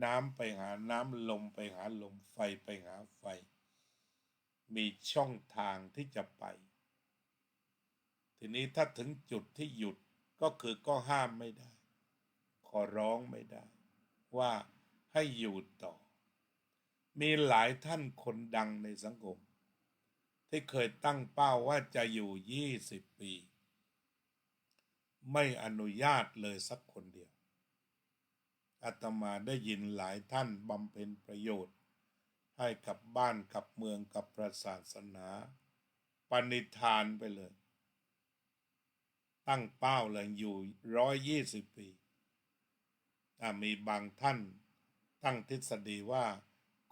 น้ำไปหาน้ำลมไปหาลมไฟไปหาไฟมีช่องทางที่จะไปทีนี้ถ้าถึงจุดที่หยุดก็คือก็ห้ามไม่ได้ขอร้องไม่ได้ว่าให้อยู่ต่อมีหลายท่านคนดังในสังคมที่เคยตั้งเป้าว่าจะอยู่20 ปีไม่อนุญาตเลยสักคนเดียวอาตมาได้ยินหลายท่านบำเพ็ญประโยชน์ให้กับบ้านกับเมืองกับพระศาสนาปณิธานไปเลยตั้งเป้าเลยอยู่120 ปีมีบางท่านตั้งทฤษฎีว่า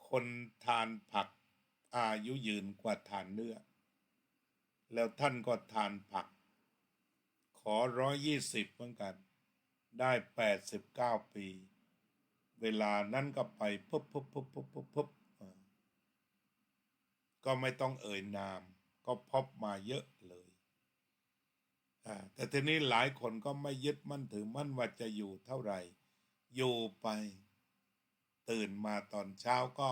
คนทานผักอายุยืนกว่าทานเนื้อแล้วท่านก็ทานผักขอ120เหมือนกันได้89 ปีเวลานั้นก็ไปปุ๊บก็ไม่ต้องเอ่ยนามก็พบมาเยอะเลยแต่ทีนี้หลายคนก็ไม่ยึดมั่นถือมั่นว่าจะอยู่เท่าไหร่อยู่ไปตื่นมาตอนเช้าก็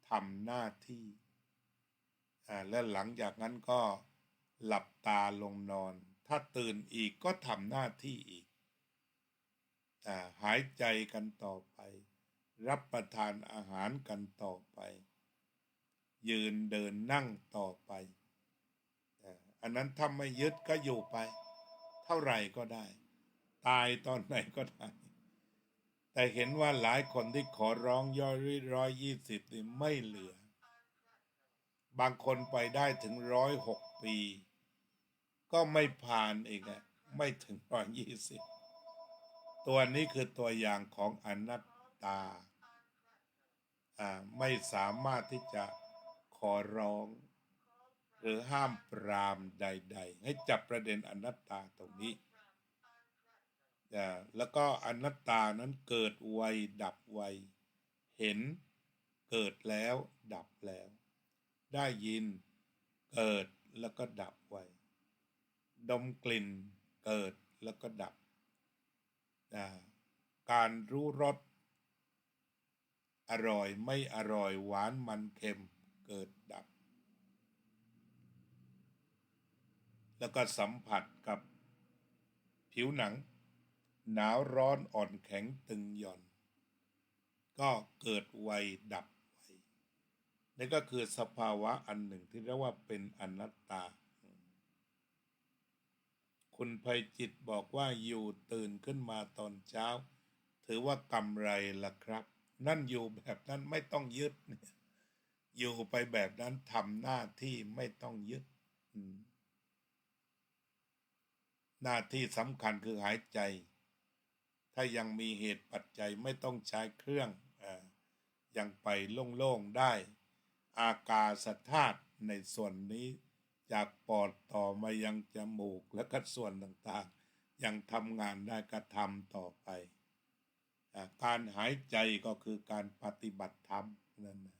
ทำหน้าที่และหลังจากนั้นก็หลับตาลงนอนถ้าตื่นอีกก็ทำหน้าที่อีกหายใจกันต่อไปรับประทานอาหารกันต่อไปยืนเดินนั่งต่อไปอันนั้นถ้าไม่ยึดก็อยู่ไปเท่าไหร่ก็ได้ตายตอนไหนก็ได้แต่เห็นว่าหลายคนที่ขอร้องย่อย120นี่ไม่เหลือบางคนไปได้ถึง106 ปีก็ไม่ผ่านอีกไม่ถึง120ตัวนี้คือตัวอย่างของอนัตตาไม่สามารถที่จะขอร้องหรือห้ามปรามใดๆให้จับประเด็นอนัตตาตรงนี้แล้วก็อนัตตานั้นเกิดไวดับไวเห็นเกิดแล้วดับแล้วได้ยินเกิดแล้วก็ดับไวดมกลิ่นเกิดแล้วก็ดับการรู้รสอร่อยไม่อร่อยหวานมันเค็มเกิดดับแล้วก็สัมผัสกับผิวหนังหนาวร้อนอ่อนแข็งตึงหย่อนก็เกิดไวดับไวนี่ก็คือสภาวะอันหนึ่งที่เรียกว่าเป็นอนัตตาคุณไพจิตบอกว่าอยู่ตื่นขึ้นมาตอนเช้าถือว่ากำไรละครับนั่นอยู่แบบนั้นไม่ต้องยึดเนี่ยอยู่ไปแบบนั้นทำหน้าที่ไม่ต้องยึดหน้าที่สำคัญคือหายใจถ้ายังมีเหตุปัจจัยไม่ต้องใช้เครื่องยังไปโล่งๆได้อากาศธาตุในส่วนนี้จากปอดต่อมายังจมูกและก็ส่วนต่างๆยังทำงานได้ก็ทำต่อไปการหายใจก็คือการปฏิบัติธรรมนั่นนะ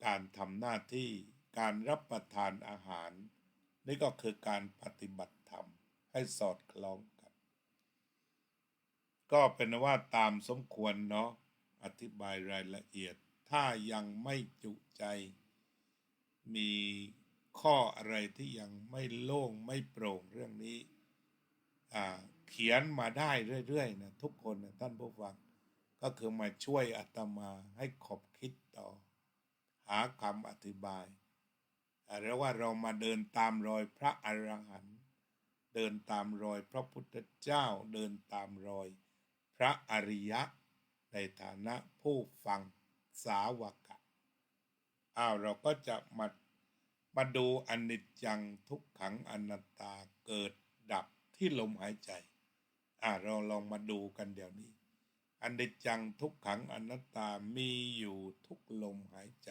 การทำหน้าที่การรับประทานอาหารนี่ก็คือการปฏิบัติธรรมให้สอดคล้องกันก็เป็นว่าตามสมควรเนาะอธิบายรายละเอียดถ้ายังไม่จุใจมีข้ออะไรที่ยังไม่โล่งไม่โปร่งเรื่องนี้เขียนมาได้เรื่อยๆนะทุกคนนะท่านผู้ฟังก็คือมาช่วยอาตมาให้ขบคิดต่อหาคำอธิบายเรียกว่าเรามาเดินตามรอยพระอรหันต์เดินตามรอยพระพุทธเจ้าเดินตามรอยพระอริยะในฐานะผู้ฟังสาวกะเราก็จะมาดูอนิจจังทุกขังอนัตตาเกิดดับที่ลมหายใจเราลองมาดูกันเดี๋ยวนี้อนิจจังทุกขังอนัตตามีอยู่ทุกลมหายใจ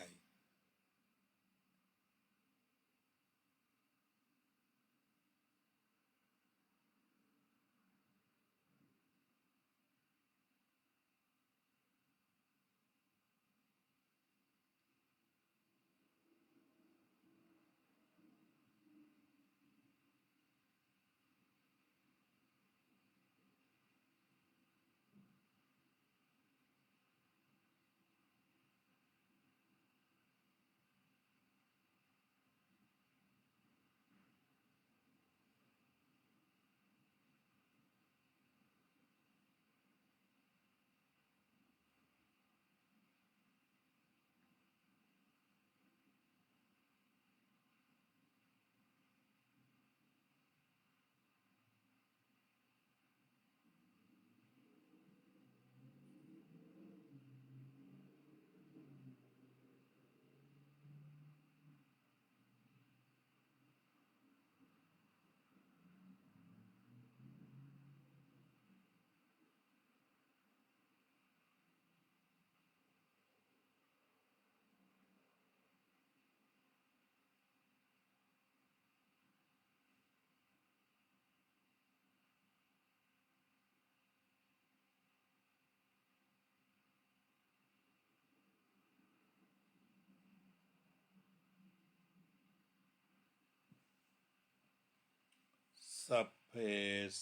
สัพเพ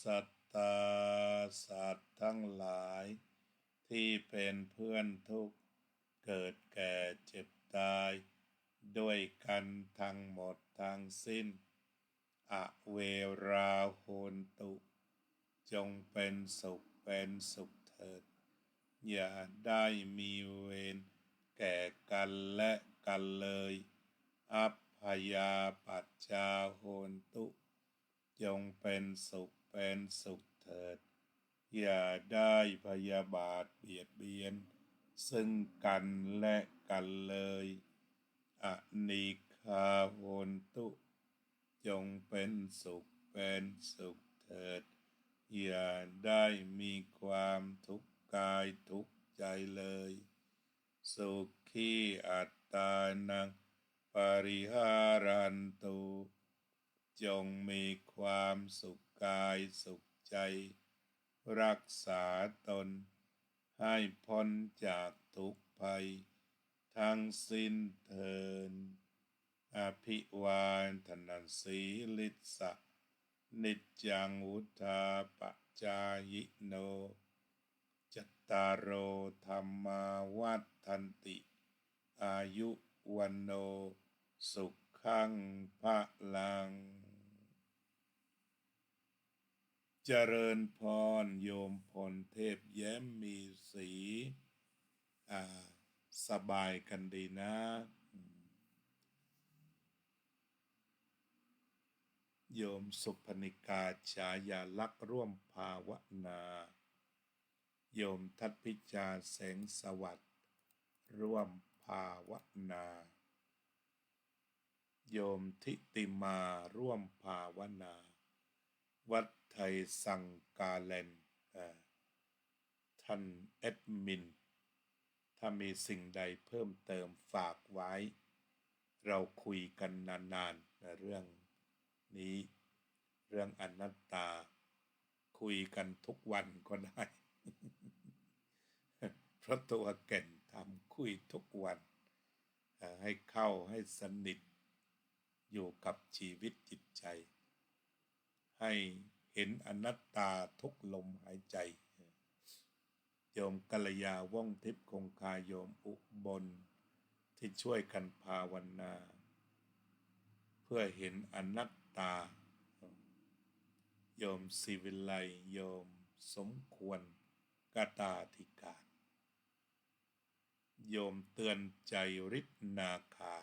สัตตาสัตว์ทั้งหลายที่เป็นเพื่อนทุกข์เกิดแก่เจ็บตายด้วยกันทั้งหมดทั้งสิ้นอเวราโหนตุจงเป็นสุขเถิดอย่าได้มีเวรแก่กันและกันเลยอัพพยาปัจจาโหนตุจงเป็นสุขเถิดอย่าได้พยาบาทเบียดเบียนซึ่งกันและกันเลยอนิฆาโหนตุจงเป็นสุขเถิดอย่าได้มีความทุกข์กายทุกข์ใจเลยสุขีอัตตานังปริหารันตุจงมีความสุขกายสุขใจรักษาตนให้พ้นจากทุกภัยทั้งสิ้นเถิดอภิวาทนาสีลิสะนิจจังวุธาปจายโนจัตตารโอธรรมาวัฏันติอายุวันโนสุขังภะลังเจริญพรโยมพลเทพแย้มมีสีสบายกันดีนะโยมสุพนิกาฉายาลักษ์ร่วมภาวนาโยมทัตพิจาแสงสวัสดิ์ร่วมภาวนาโยมทิติมาร่วมภาวนาวัดไทยสังกาเลนท่านแอดมินถ้ามีสิ่งใดเพิ่มเติมฝากไว้เราคุยกันนานๆในเรื่องนี้เรื่องอนัตตาคุยกันทุกวันก็ได้ เพราะตัวแก่นทำคุยทุกวันให้เข้าให้สนิทอยู่กับชีวิตจิตใจให้เห็นอนัตตาทุกลมหายใจโยมกัลยาว่องทิพย์คงคาโยมอุบลที่ช่วยกันภาวนาเพื่อเห็นอนัตตาโยมศิวิไลโยมสมควรกตาธิการโยมเตือนใจฤทธนาคา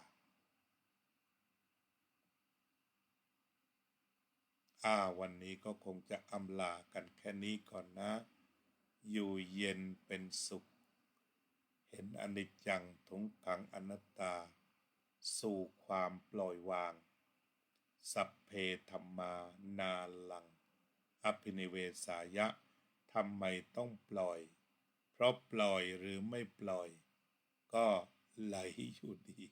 วันนี้ก็คงจะอำลากันแค่นี้ก่อนนะอยู่เย็นเป็นสุขเห็นอนิจจังทุกขังอนัตตาสู่ความปล่อยวางสัพเพธัมมานาลังอภินิเวสายะทำไมต้องปล่อยเพราะปล่อยหรือไม่ปล่อยก็ไหลอยู่ดี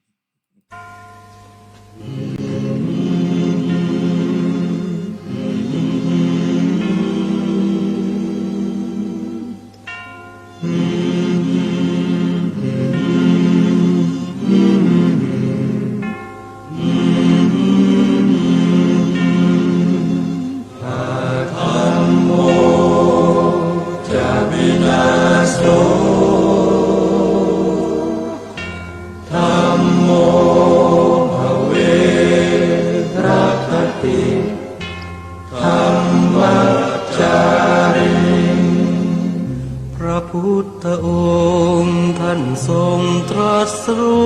พุทธองค์ท่านทรงตรัสรู้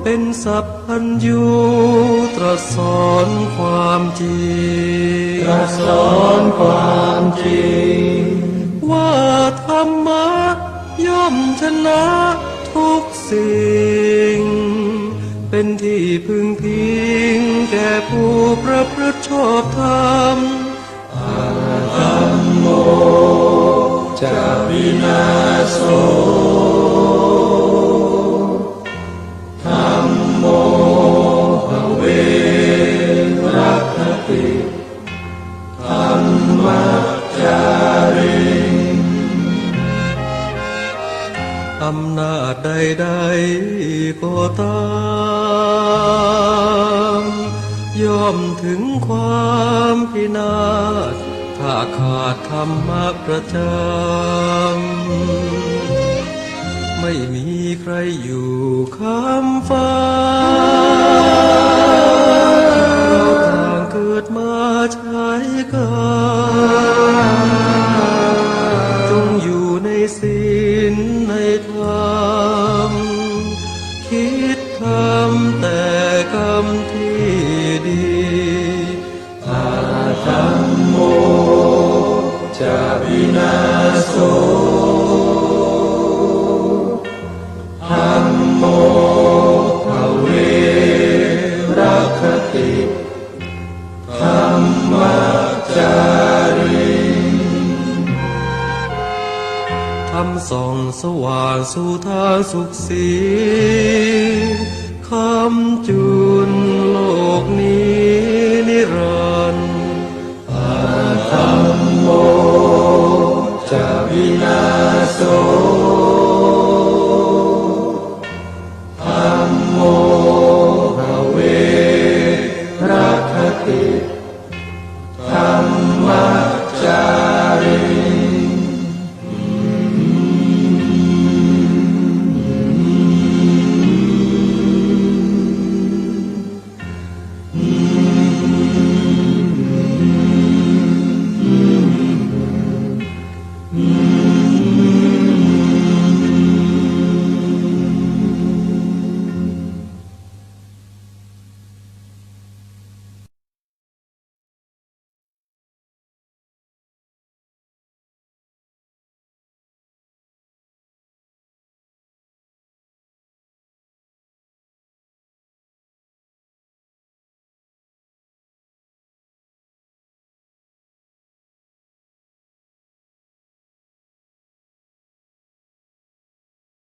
เป็นสัพพัญญูตรัสสอนความจริงว่าธรรมะย่อมชนะทุกสิ่งเป็นที่พึงพิงแก่ผู้ประพฤติชอบธรรมธัมโมจะวินาโสธัมโมภเวรัคติธัมมัจจาริอำนาจใด ก็ตามย่อมถึงความพินาศถ้าขาดธรรมะประจำไม่มีใครอยู่ข้ามฟ้าเราต่างเกิดมาใช้กันจงอยู่ในศีลในธรรมคิดทำแต่กรรมที่ดีอาธัมโมจะวินาศโสธัมโมภเวรัคติธัมมัจจาริธรรมส่องสว่างสู่ทางสุขสี